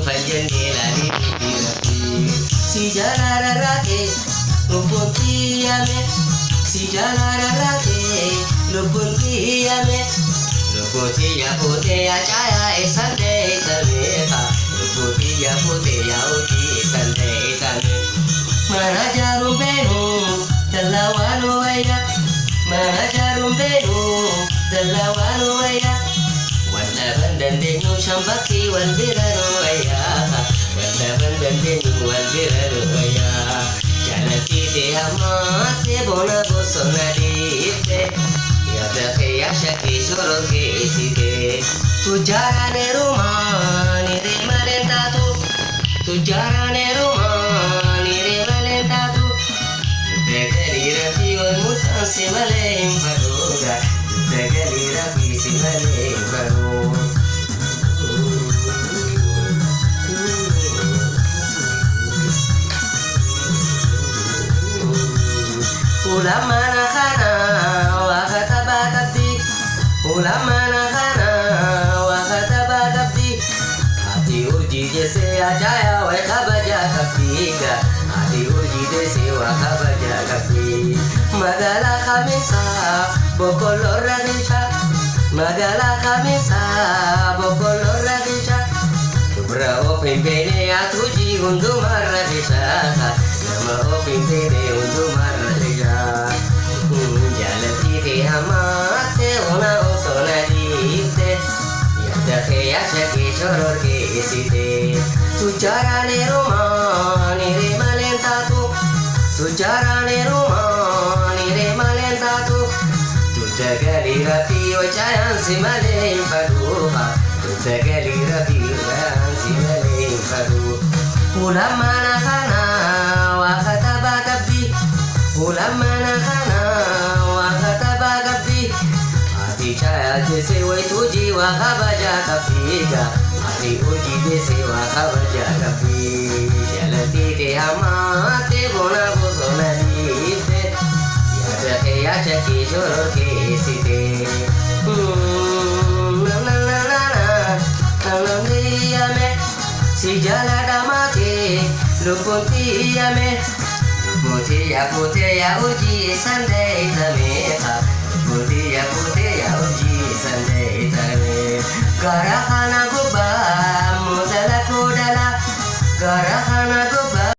fanjandela ni si jalara rake lubunti ame si jalara rake lubunti ame lubunti ya pute ya chaya esande tameka lubunti ya pute ya uti esande tame mana jarum benu dalawanu waya mana jarum benu dalawanu waya wala bandan benu shambaki wal biranu waya wala bandan benu wal biranu waya janati te amate bona bosona dite ya dakhe ya shaki shoro ke site tu jarane rumani re malenta tu jarane rumani re malenta tu tegari rafi wal mutansi malem faruga tegari rafi simalem faruga ulama nakana wa kataba tabdi ulama nakana wa kataba tabdi hati urji jaise ajaya wa kabaja tabdiga hati urji jaise wa kabaja tabdi magala khamisa bokolo ragisha magala khamisa bokolo ragisha dubra o pimpene atuji undu maragisha nama o pimpene undu maragisha jalati te amate ona o sonadite ya dakhe ya shaki shoror ke isite tu jarane romani re malenta tu jarane romani re malenta tu tagali rafi o chayan simalem faduha tu tagali rafi o chayan simalem fadu ulama nakana wa kataba tabdi ulama nakana wa kataba tabdi hati chaya jese wai tuji wa kabaja tabdiga hati uji jese wa kabaja tabdi jalati te amate bona bosona dite ya dakhe ya shaki shoro ke site na na na na na me si jala damake lubunti ame lubunti ya pute ya uji sande tame